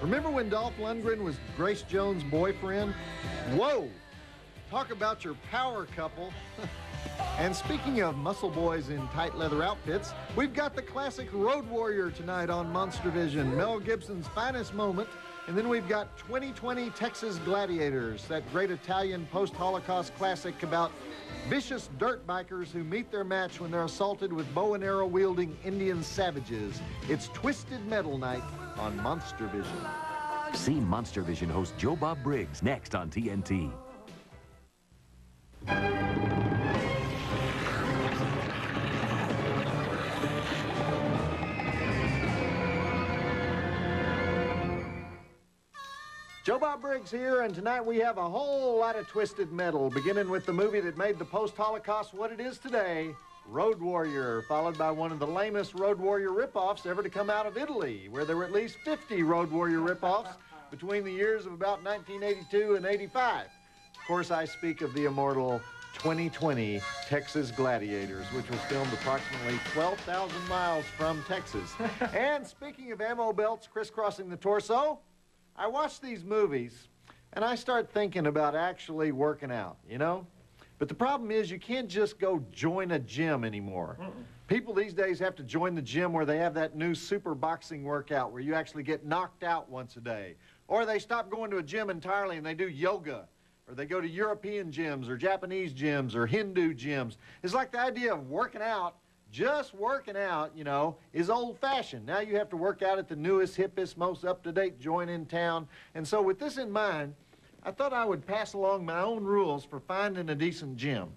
Remember when Dolph Lundgren was Grace Jones' boyfriend? Whoa! Talk about your power couple. And speaking of muscle boys in tight leather outfits, we've got the classic Road Warrior tonight on Monstervision, Mel Gibson's finest moment. And then we've got 2020 Texas Gladiators, that great Italian post-Holocaust classic about vicious dirt bikers who meet their match when they're assaulted with bow and arrow wielding Indian savages. It's Twisted Metal Night on Monstervision. See Monstervision host Joe Bob Briggs next on TNT. Joe Bob Briggs here, and tonight we have a whole lot of twisted metal, beginning with the movie that made the post-Holocaust what it is today, Road Warrior, followed by one of the lamest Road Warrior ripoffs ever to come out of Italy, where there were at least 50 Road Warrior ripoffs between the years of about 1982 and 85. Of course, I speak of the immortal 2020 Texas Gladiators, which was filmed approximately 12,000 miles from Texas. And speaking of ammo belts crisscrossing the torso, I watch these movies, and I start thinking about actually working out, you know? But the problem is you can't just go join a gym anymore. People these days have to join the gym where they have that new super boxing workout where you actually get knocked out once a day. Or they stop going to a gym entirely and they do yoga. Or they go to European gyms or Japanese gyms or Hindu gyms. It's like the idea of working out, just working out, you know, is old-fashioned. Now you have to work out at the newest, hippest, most up-to-date joint in town. And so with this in mind, I thought I would pass along my own rules for finding a decent gym.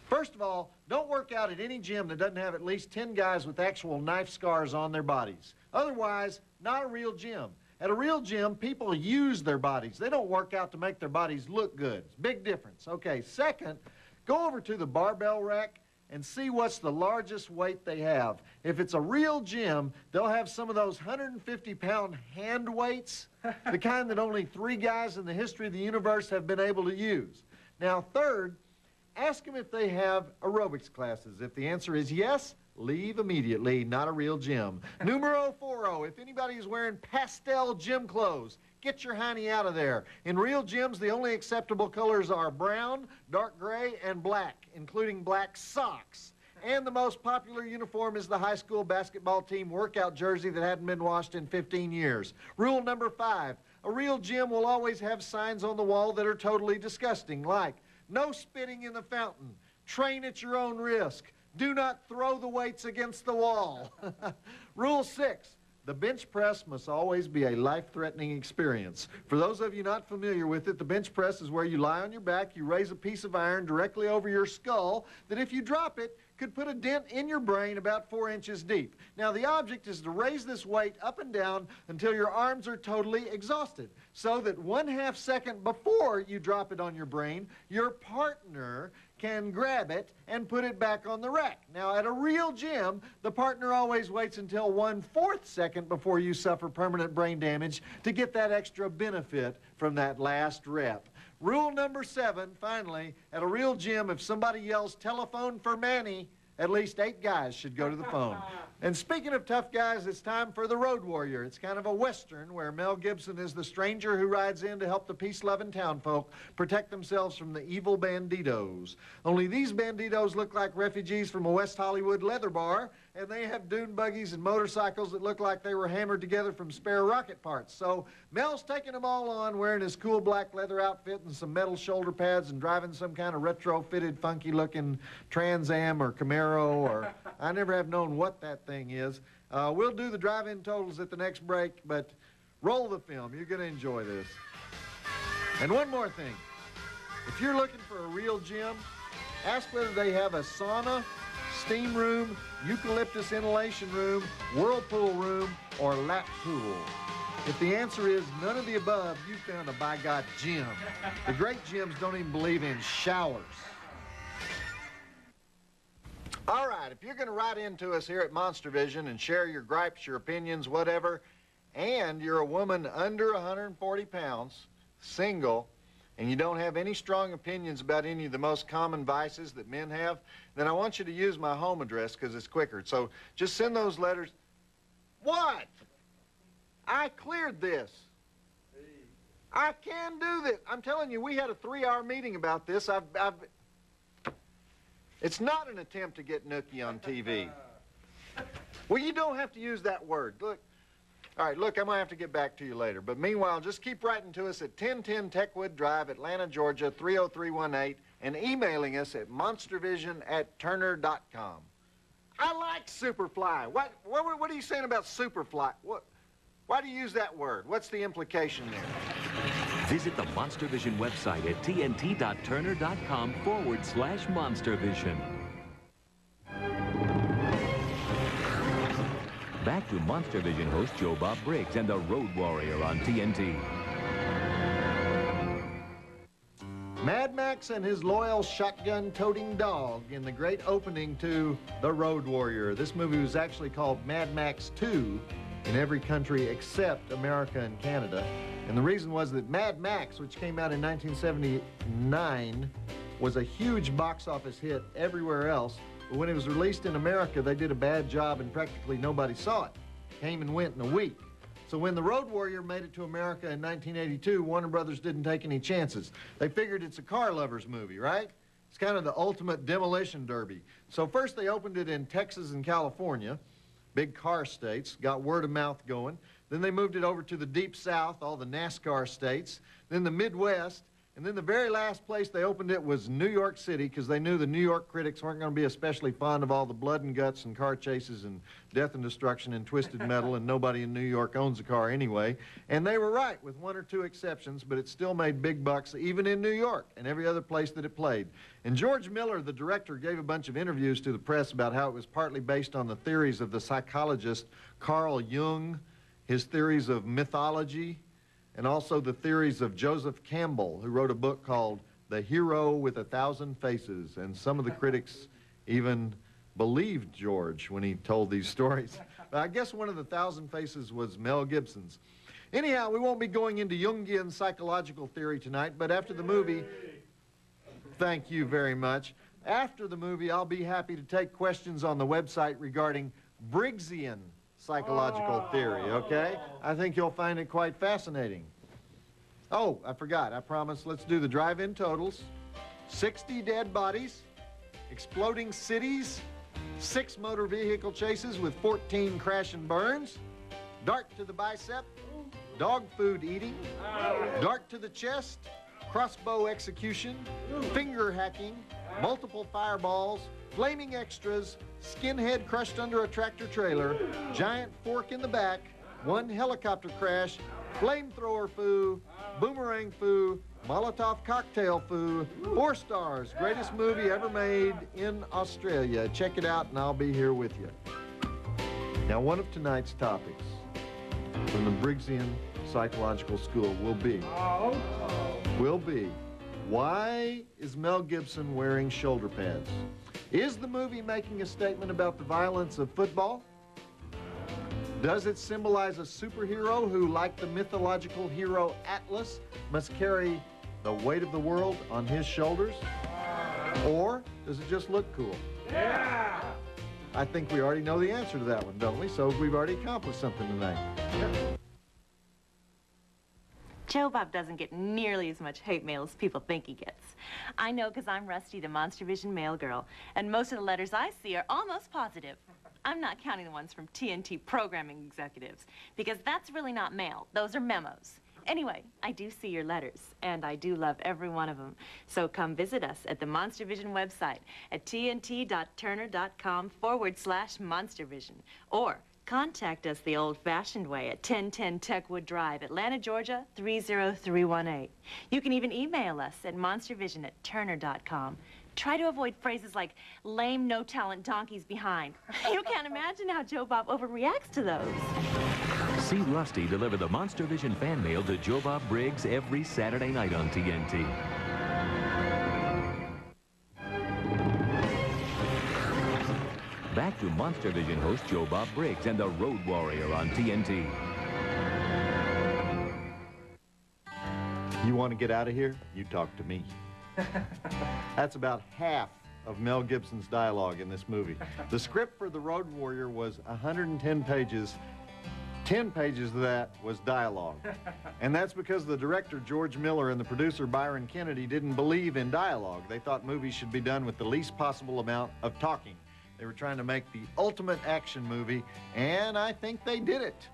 First of all, don't work out at any gym that doesn't have at least 10 guys with actual knife scars on their bodies. Otherwise, not a real gym. At a real gym, people use their bodies. They don't work out to make their bodies look good. It's a big difference. Okay, second, go over to the barbell rack and see what's the largest weight they have. If it's a real gym, they'll have some of those 150-pound hand weights, the kind that only 3 guys in the history of the universe have been able to use. Now, third, ask them if they have aerobics classes. If the answer is yes, leave immediately, not a real gym. Numero 40, if anybody is wearing pastel gym clothes, get your hiney out of there. In real gyms, the only acceptable colors are brown, dark gray, and black, including black socks. And the most popular uniform is the high school basketball team workout jersey that hadn't been washed in 15 years. Rule number 5, a real gym will always have signs on the wall that are totally disgusting, like, no spitting in the fountain, train at your own risk, do not throw the weights against the wall. Rule 6, the bench press must always be a life-threatening experience. For those of you not familiar with it, the bench press is where you lie on your back, you raise a piece of iron directly over your skull that if you drop it, could put a dent in your brain about 4 inches deep. Now, the object is to raise this weight up and down until your arms are totally exhausted, so that 1/2 second before you drop it on your brain, your partner can grab it and put it back on the rack. Now, at a real gym, the partner always waits until 1/4 second before you suffer permanent brain damage to get that extra benefit from that last rep. Rule number 7, finally, at a real gym, if somebody yells, "Telephone for Manny," at least 8 guys should go to the phone. And speaking of tough guys, it's time for The Road Warrior. It's kind of a Western where Mel Gibson is the stranger who rides in to help the peace-loving townfolk protect themselves from the evil banditos. Only these banditos look like refugees from a West Hollywood leather bar, and they have dune buggies and motorcycles that look like they were hammered together from spare rocket parts. So Mel's taking them all on, wearing his cool black leather outfit and some metal shoulder pads and driving some kind of retro-fitted, funky-looking Trans Am or Camaro, or I never have known what that thing is. We'll do the drive-in totals at the next break, but roll the film. You're going to enjoy this. And one more thing. If you're looking for a real gym, ask whether they have a sauna, steam room, eucalyptus inhalation room, whirlpool room, or lap pool. If the answer is none of the above, you found a by God gym. The great gyms don't even believe in showers. All right, if you're going to write into us here at Monstervision and share your gripes, your opinions, whatever, and you're a woman under 140 pounds, single, and you don't have any strong opinions about any of the most common vices that men have, then I want you to use my home address because it's quicker. So just send those letters. What? I cleared this. I can do this. I'm telling you, we had a 3-hour meeting about this. It's not an attempt to get nookie on TV. Well, you don't have to use that word. Look. All right, look, I'm going to have to get back to you later. But meanwhile, just keep writing to us at 1010 Techwood Drive, Atlanta, Georgia, 30318, and emailing us at monstervision@turner.com. I like Superfly. What are you saying about Superfly? Why do you use that word? What's the implication there? Visit the Monstervision website at tnt.turner.com/Monstervision. Back to Monstervision host Joe Bob Briggs and the Road Warrior on TNT. Mad Max and his loyal shotgun-toting dog in the great opening to The Road Warrior. This movie was actually called Mad Max 2 in every country except America and Canada. And the reason was that Mad Max, which came out in 1979, was a huge box office hit everywhere else. But when it was released in America, they did a bad job and practically nobody saw it. Came and went in a week. So when The Road Warrior made it to America in 1982, Warner Brothers didn't take any chances. They figured it's a car lover's movie, right? It's kind of the ultimate demolition derby. So first they opened it in Texas and California, big car states, got word of mouth going. Then they moved it over to the Deep South, all the NASCAR states, then the Midwest, and then the very last place they opened it was New York City, because they knew the New York critics weren't going to be especially fond of all the blood and guts and car chases and death and destruction and twisted metal, and nobody in New York owns a car anyway. And they were right, with 1 or 2 exceptions, but it still made big bucks, even in New York and every other place that it played. And George Miller, the director, gave a bunch of interviews to the press about how it was partly based on the theories of the psychologist Carl Jung, his theories of mythology, and also the theories of Joseph Campbell, who wrote a book called The Hero with 1,000 Faces. And some of the critics even believed George when he told these stories. But I guess one of the 1,000 faces was Mel Gibson's. Anyhow, we won't be going into Jungian psychological theory tonight, but after the movie, thank you very much. After the movie, I'll be happy to take questions on the website regarding Briggsian psychological theory, okay? I think you'll find it quite fascinating. Oh, I forgot. I promised. Let's do the drive-in totals. 60 dead bodies, exploding cities, 6 motor vehicle chases with 14 crash and burns, dart to the bicep, dog food eating, dart to the chest, crossbow execution, finger hacking, multiple fireballs, flaming extras, skinhead crushed under a tractor trailer, giant fork in the back, 1 helicopter crash, flamethrower foo, boomerang foo, Molotov cocktail foo, 4 stars, greatest movie ever made in Australia. Check it out and I'll be here with you. Now, one of tonight's topics from the Briggsian Psychological School will be, why is Mel Gibson wearing shoulder pads? Is the movie making a statement about the violence of football? Does it symbolize a superhero who, like the mythological hero Atlas, must carry the weight of the world on his shoulders? Or does it just look cool? Yeah! I think we already know the answer to that one, don't we? So we've already accomplished something tonight. Joe Bob doesn't get nearly as much hate mail as people think he gets. I know because I'm Rusty, the Monstervision mail girl, and most of the letters I see are almost positive. I'm not counting the ones from TNT programming executives, because that's really not mail. Those are memos. Anyway, I do see your letters, and I do love every one of them. So come visit us at the Monstervision website at tnt.turner.com/Monstervision, or contact us the old-fashioned way at 1010 Techwood Drive, Atlanta, Georgia, 30318. You can even email us at monstervision@turner.com. Try to avoid phrases like lame, no-talent donkeys behind. You can't imagine how Joe Bob overreacts to those. See Rusty deliver the Monstervision fan mail to Joe Bob Briggs every Saturday night on TNT. Back to Monstervision host Joe Bob Briggs and the Road Warrior on TNT. You want to get out of here? You talk to me. That's about half of Mel Gibson's dialogue in this movie. The script for The Road Warrior was 110 pages, 10 pages of that was dialogue. And that's because the director, George Miller, and the producer, Byron Kennedy, didn't believe in dialogue. They thought movies should be done with the least possible amount of talking. They were trying to make the ultimate action movie, and I think they did it.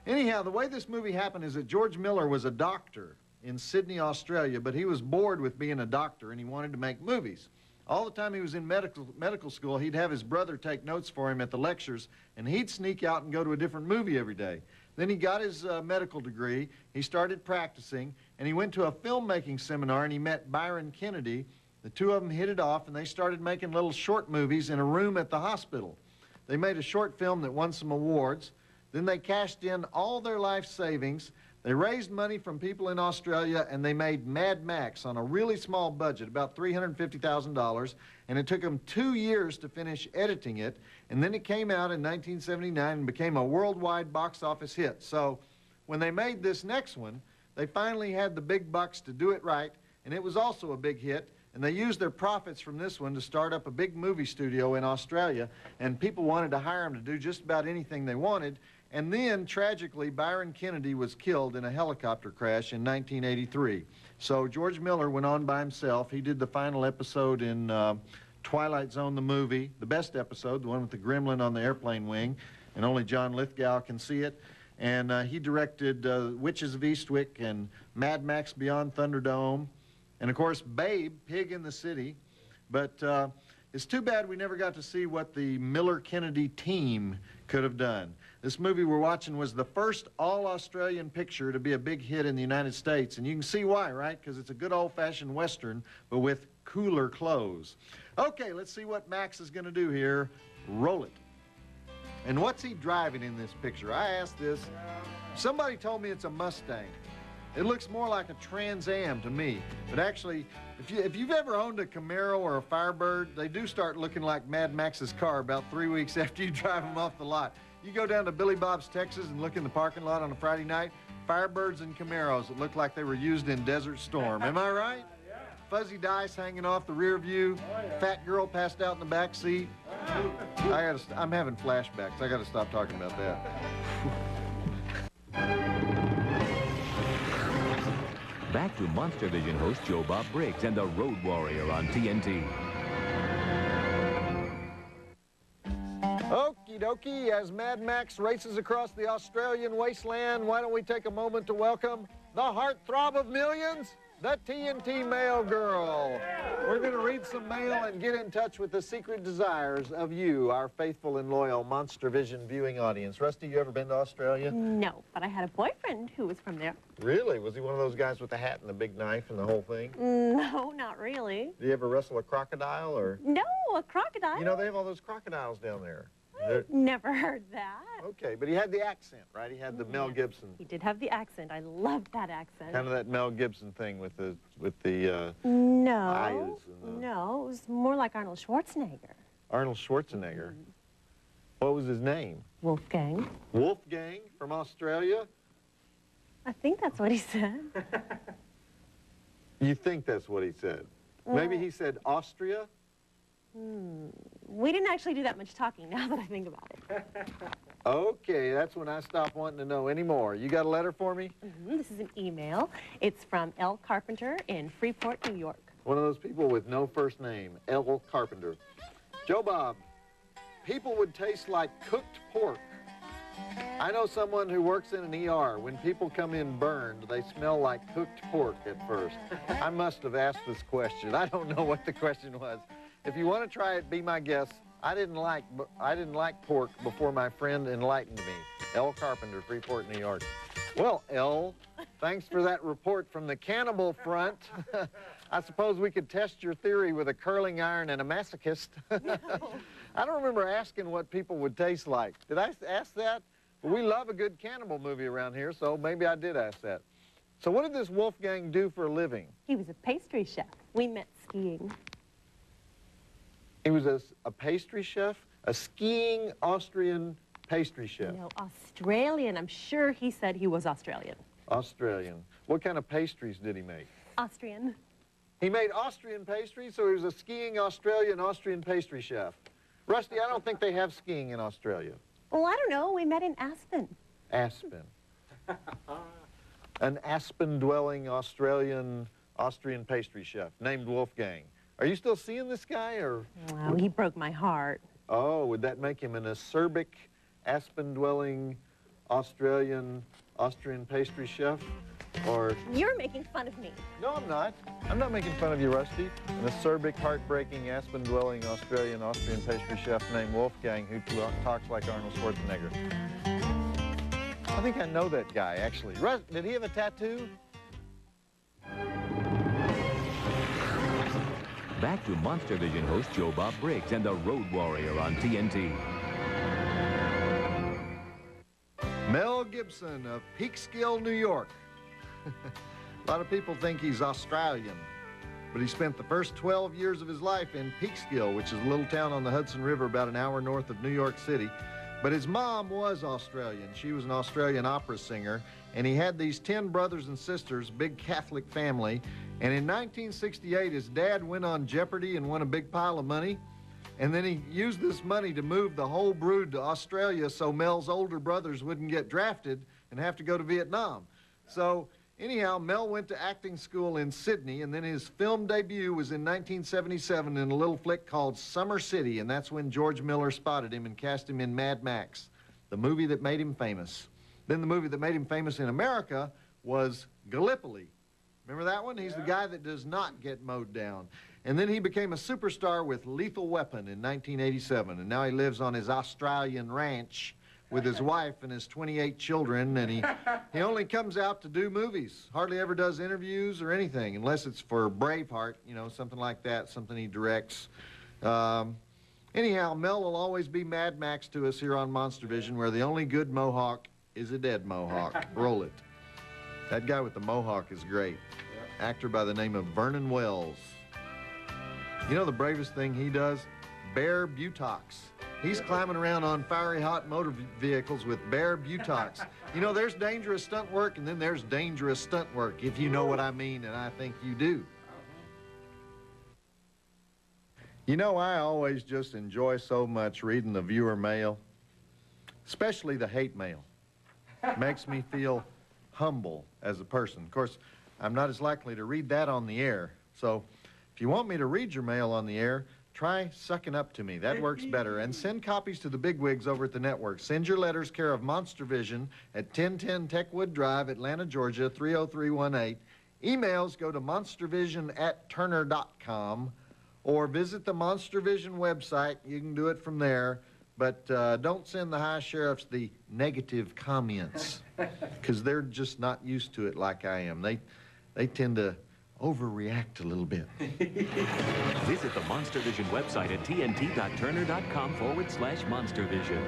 Anyhow, the way this movie happened is that George Miller was a doctor in Sydney, Australia, but he was bored with being a doctor, and he wanted to make movies. All the time he was in medical school, he'd have his brother take notes for him at the lectures, and he'd sneak out and go to a different movie every day. Then he got his medical degree, he started practicing, and he went to a filmmaking seminar, and he met Byron Kennedy. The two of them hit it off, and they started making little short movies in a room at the hospital. They made a short film that won some awards. Then they cashed in all their life savings. They raised money from people in Australia, and they made Mad Max on a really small budget, about $350,000, and it took them 2 years to finish editing it, and then it came out in 1979 and became a worldwide box office hit. So when they made this next one, they finally had the big bucks to do it right, and it was also a big hit, and they used their profits from this one to start up a big movie studio in Australia, and people wanted to hire them to do just about anything they wanted. And then, tragically, Byron Kennedy was killed in a helicopter crash in 1983. So George Miller went on by himself. He did the final episode in Twilight Zone, the movie, the best episode, the one with the gremlin on the airplane wing, and only John Lithgow can see it. And he directed Witches of Eastwick and Mad Max Beyond Thunderdome, and, of course, Babe, Pig in the City. But it's too bad we never got to see what the Miller-Kennedy team could have done. This movie we're watching was the first all-Australian picture to be a big hit in the United States, and you can see why, right? Because it's a good old-fashioned Western, but with cooler clothes. Okay, let's see what Max is going to do here. Roll it. And what's he driving in this picture? I asked this. Somebody told me it's a Mustang. It looks more like a Trans Am to me, but actually, if you've ever owned a Camaro or a Firebird, they do start looking like Mad Max's car about 3 weeks after you drive them off the lot. You go down to Billy Bob's, Texas, and look in the parking lot on a Friday night, Firebirds and Camaros that look like they were used in Desert Storm. Am I right? Yeah. Fuzzy dice hanging off the rear view, fat girl passed out in the back seat. I'm having flashbacks. I got to stop talking about that. Back to Monstervision host Joe Bob Briggs and the Road Warrior on TNT. Okie dokie, as Mad Max races across the Australian wasteland, why don't we take a moment to welcome the heartthrob of millions, the TNT Mail Girl. We're going to read some mail and get in touch with the secret desires of you, our faithful and loyal Monstervision viewing audience. Rusty, you ever been to Australia? No, but I had a boyfriend who was from there. Really? Was he one of those guys with the hat and the big knife and the whole thing? No, not really. Did you ever wrestle a crocodile or? No, a crocodile? You know, they have all those crocodiles down there. Never heard that. Okay, but he had the accent, right? He had the Mel Gibson. He did have the accent. I loved that accent. Kind of that Mel Gibson thing with the No. eyes and the... No, it was more like Arnold Schwarzenegger. Arnold Schwarzenegger. What was his name? Wolfgang. Wolfgang from Australia? I think that's what he said. You think that's what he said? Maybe he said Austria? We didn't actually do that much talking now that I think about it. Okay, that's when I stop wanting to know anymore. You got a letter for me? This is an email. It's from L. Carpenter in Freeport, New York. One of those people with no first name, L. Carpenter. Joe Bob, people would taste like cooked pork. I know someone who works in an ER. When people come in burned, they smell like cooked pork at first. I must have asked this question. I don't know what the question was. If you want to try it, be my guest. I didn't like pork before my friend enlightened me. L. Carpenter, Freeport, New York. Well, L, thanks for that report from the cannibal front. I suppose we could test your theory with a curling iron and a masochist. No. I don't remember asking what people would taste like. Did I ask that? Well, we love a good cannibal movie around here, so maybe I did ask that. So what did this Wolfgang do for a living? He was a pastry chef. We met skiing. He was a pastry chef? A skiing Austrian pastry chef? No, Australian. I'm sure he said he was Australian. Australian. What kind of pastries did he make? Austrian. He made Austrian pastries, so he was a skiing Austrian pastry chef. Rusty, I don't think they have skiing in Australia. Well, I don't know. We met in Aspen. Aspen. An Aspen-dwelling Austrian pastry chef named Wolfgang. Are you still seeing this guy, or? Wow, he broke my heart. Oh, would that make him an acerbic, Aspen-dwelling Austrian pastry chef? Or... You're making fun of me. No, I'm not. I'm not making fun of you, Rusty. An acerbic, heartbreaking, Aspen-dwelling Austrian pastry chef named Wolfgang who talks like Arnold Schwarzenegger. I think I know that guy, actually. Did he have a tattoo? Back to Monstervision host Joe Bob Briggs and the Road Warrior on TNT. Mel Gibson of Peekskill, New York. A lot of people think he's Australian, but he spent the first 12 years of his life in Peekskill, which is a little town on the Hudson River about an hour north of New York City. But his mom was Australian. She was an Australian opera singer, and he had these 10 brothers and sisters, big Catholic family. And in 1968, his dad went on Jeopardy and won a big pile of money. And then he used this money to move the whole brood to Australia so Mel's older brothers wouldn't get drafted and have to go to Vietnam. So anyhow, Mel went to acting school in Sydney, and then his film debut was in 1977 in a little flick called Summer City, and that's when George Miller spotted him and cast him in Mad Max, the movie that made him famous. Then the movie that made him famous in America was Gallipoli. Remember that one? He's the guy that does not get mowed down. And then he became a superstar with Lethal Weapon in 1987, and now he lives on his Australian ranch with his wife and his 28 children, and he only comes out to do movies. Hardly ever does interviews or anything, unless it's for Braveheart, you know, something like that, something he directs. Anyhow, Mel will always be Mad Max to us here on Monstervision, where the only good mohawk is a dead mohawk. Roll it. That guy with the mohawk is great. Actor by the name of Vernon Wells. You know the bravest thing he does? Bear butox. He's climbing around on fiery hot motor vehicles with bare butox. You know, there's dangerous stunt work, and then there's dangerous stunt work, if you know what I mean, and I think you do. You know, I always just enjoy so much reading the viewer mail, especially the hate mail. It makes me feel humble as a person. Of course, I'm not as likely to read that on the air, so if you want me to read your mail on the air, try sucking up to me. That works better. And send copies to the bigwigs over at the network. Send your letters care of Monstervision at 1010 Techwood Drive, Atlanta, Georgia, 30318. Emails go to monstervision@turner.com, or visit the Monstervision website. You can do it from there. But don't send the high sheriffs the negative comments, because they're just not used to it like I am. They tend to overreact a little bit. Visit the Monstervision website at tnt.turner.com/Monstervision.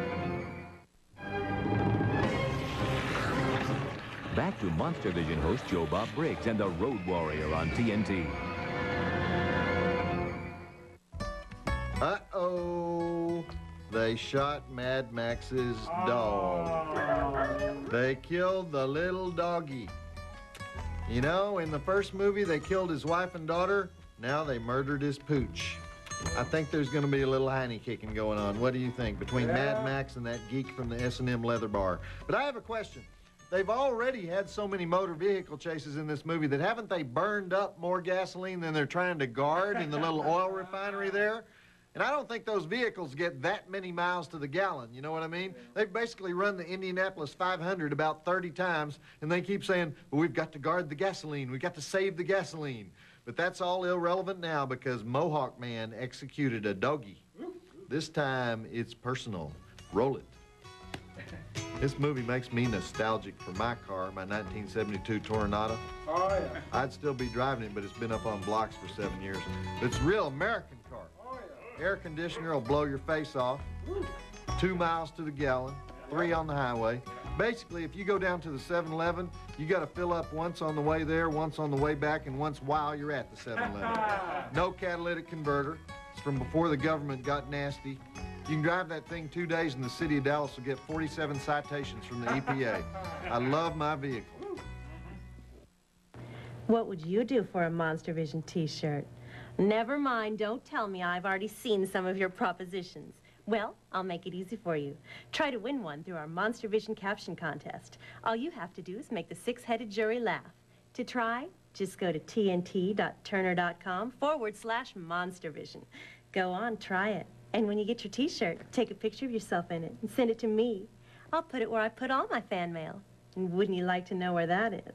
Back to Monstervision host Joe Bob Briggs and the Road Warrior on TNT. Uh-oh. They shot Mad Max's dog. They killed the little doggy. You know, in the first movie, they killed his wife and daughter. Now they murdered his pooch. I think there's going to be a little hiney kicking going on. What do you think, between Mad Max and that geek from the S&M leather bar? But I have a question. They've already had so many motor vehicle chases in this movie that haven't they burned up more gasoline than they're trying to guard in the little oil refinery there? And I don't think those vehicles get that many miles to the gallon, you know what I mean? They've basically run the Indianapolis 500 about 30 times, and they keep saying, well, we've got to guard the gasoline, we've got to save the gasoline. But that's all irrelevant now because Mohawk Man executed a doggy. This time, it's personal. Roll it. This movie makes me nostalgic for my car, my 1972 Toronado. Oh, yeah. I'd still be driving it, but it's been up on blocks for 7 years. But it's a real American car. Air conditioner will blow your face off. 2 miles to the gallon, 3 on the highway. Basically, if you go down to the 7-Eleven, you got to fill up once on the way there, once on the way back, and once while you're at the 7-Eleven. No catalytic converter. It's from before the government got nasty. You can drive that thing 2 days, and the city of Dallas will get 47 citations from the EPA. I love my vehicle. What would you do for a Monstervision t-shirt? Never mind, don't tell me. I've already seen some of your propositions. Well, I'll make it easy for you. Try to win one through our Monstervision caption contest. All you have to do is make the six-headed jury laugh. To try, just go to tnt.turner.com/Monstervision. Go on, try it. And when you get your T-shirt, take a picture of yourself in it and send it to me. I'll put it where I put all my fan mail. And wouldn't you like to know where that is?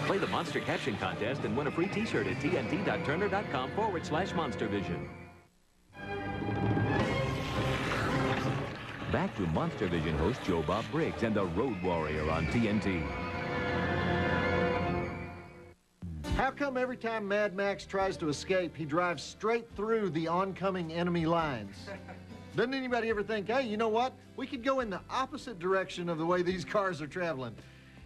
Play the Monster Caption Contest and win a free T-shirt at tnt.turner.com/Monstervision. Back to Monstervision host Joe Bob Briggs and the Road Warrior on TNT. How come every time Mad Max tries to escape, he drives straight through the oncoming enemy lines? Doesn't anybody ever think, hey, you know what? We could go in the opposite direction of the way these cars are traveling.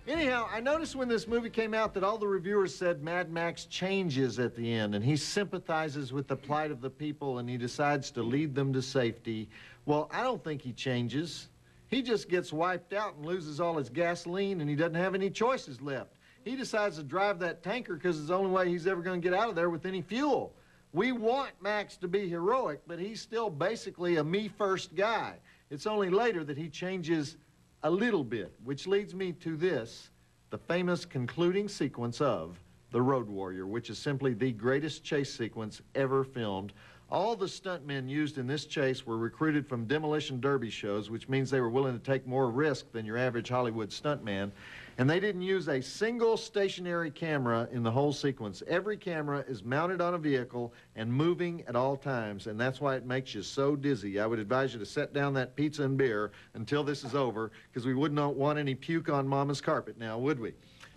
Anyhow, I noticed when this movie came out that all the reviewers said Mad Max changes at the end, and he sympathizes with the plight of the people, and he decides to lead them to safety. Well, I don't think he changes. He just gets wiped out and loses all his gasoline, and he doesn't have any choices left. He decides to drive that tanker because it's the only way he's ever going to get out of there with any fuel. We want Max to be heroic, but he's still basically a me-first guy. It's only later that he changes a little bit, which leads me to this, the famous concluding sequence of The Road Warrior, which is simply the greatest chase sequence ever filmed. All the stuntmen used in this chase were recruited from demolition derby shows, which means they were willing to take more risk than your average Hollywood stuntman. And they didn't use a single stationary camera in the whole sequence. Every camera is mounted on a vehicle and moving at all times, and that's why it makes you so dizzy. I would advise you to set down that pizza and beer until this is over, because we would not want any puke on Mama's carpet now, would we?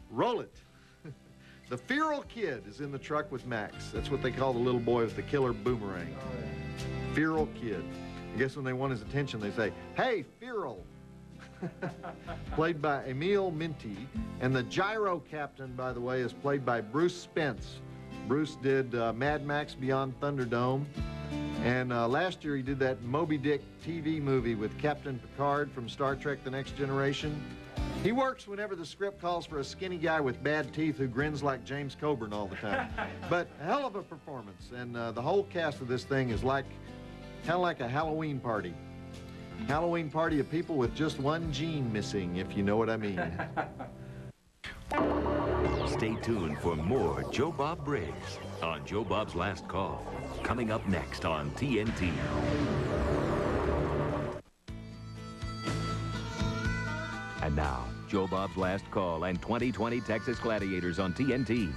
Roll it. The feral kid is in the truck with Max. That's what they call the little boy with the killer boomerang. Feral kid. I guess when they want his attention, they say, hey, feral. Played by Emil Minty, and the gyro captain, by the way, is played by Bruce Spence. Bruce did Mad Max Beyond Thunderdome, and last year he did that Moby Dick TV movie with Captain Picard from Star Trek The Next Generation. He works whenever the script calls for a skinny guy with bad teeth who grins like James Coburn all the time. But a hell of a performance, and the whole cast of this thing is like, kind of like a Halloween party. Halloween party of people with just one gene missing, if you know what I mean. Stay tuned for more Joe Bob Briggs on Joe Bob's Last Call, coming up next on TNT. And now, Joe Bob's Last Call and 2020 Texas Gladiators on TNT.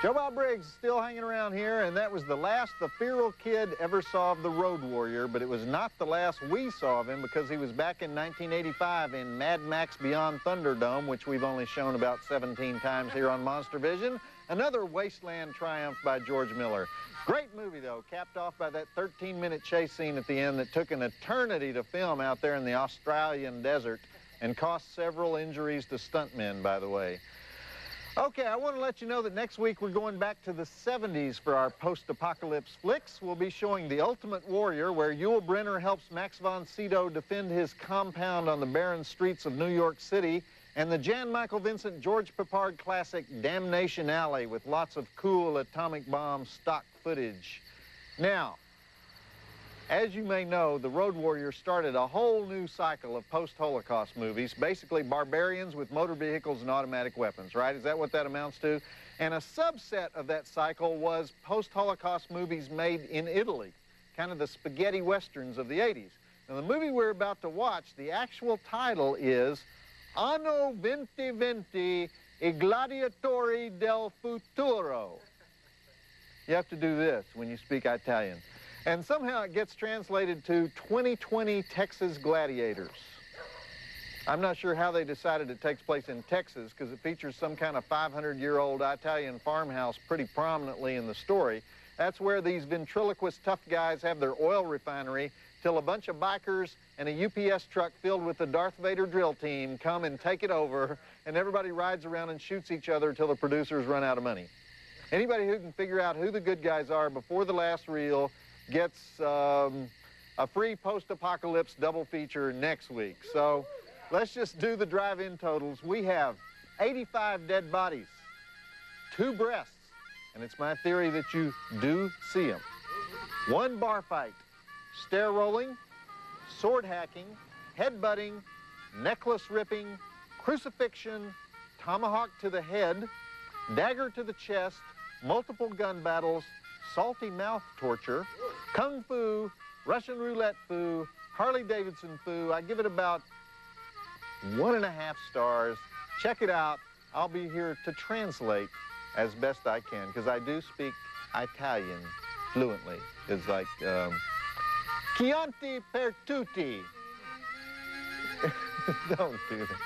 Joe Bob Briggs is still hanging around here, and that was the last the feral kid ever saw of the Road Warrior, but it was not the last we saw of him, because he was back in 1985 in Mad Max Beyond Thunderdome, which we've only shown about 17 times here on Monstervision. Another wasteland triumph by George Miller. Great movie, though, capped off by that 13-minute chase scene at the end that took an eternity to film out there in the Australian desert and cost several injuries to stuntmen, by the way. Okay, I want to let you know that next week we're going back to the 70s for our post-apocalypse flicks. We'll be showing The Ultimate Warrior, where Yul Brynner helps Max von Sydow defend his compound on the barren streets of New York City, and the Jan Michael Vincent George Peppard classic Damnation Alley, with lots of cool atomic bomb stock footage. Now, as you may know, The Road Warrior started a whole new cycle of post-Holocaust movies, basically barbarians with motor vehicles and automatic weapons, right? Is that what that amounts to? And a subset of that cycle was post-Holocaust movies made in Italy, kind of the spaghetti westerns of the 80s. Now, the movie we're about to watch, the actual title is Anno 2020, I Gladiatori del Futuro. You have to do this when you speak Italian. And somehow it gets translated to 2020 Texas Gladiators. I'm not sure how they decided it takes place in Texas, because it features some kind of 500-year-old Italian farmhouse pretty prominently in the story. That's where these ventriloquist tough guys have their oil refinery, till a bunch of bikers and a UPS truck filled with the Darth Vader drill team come and take it over, and everybody rides around and shoots each other until the producers run out of money. Anybody who can figure out who the good guys are before the last reel gets a free post-apocalypse double feature next week. So let's just do the drive-in totals. We have 85 dead bodies, 2 breasts, and it's my theory that you do see them. 1 bar fight, stair rolling, sword hacking, headbutting, necklace ripping, crucifixion, tomahawk to the head, dagger to the chest, multiple gun battles, salty mouth torture, kung fu, Russian roulette foo, Harley Davidson foo. I give it about 1.5 stars. Check it out. I'll be here to translate as best I can, because I do speak Italian fluently. It's like, Chianti per tutti. Don't do that.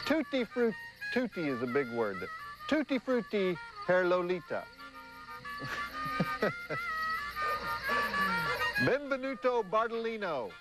Tutti frutti, tutti is a big word. Tutti frutti per Lolita. Benvenuto Bartolino.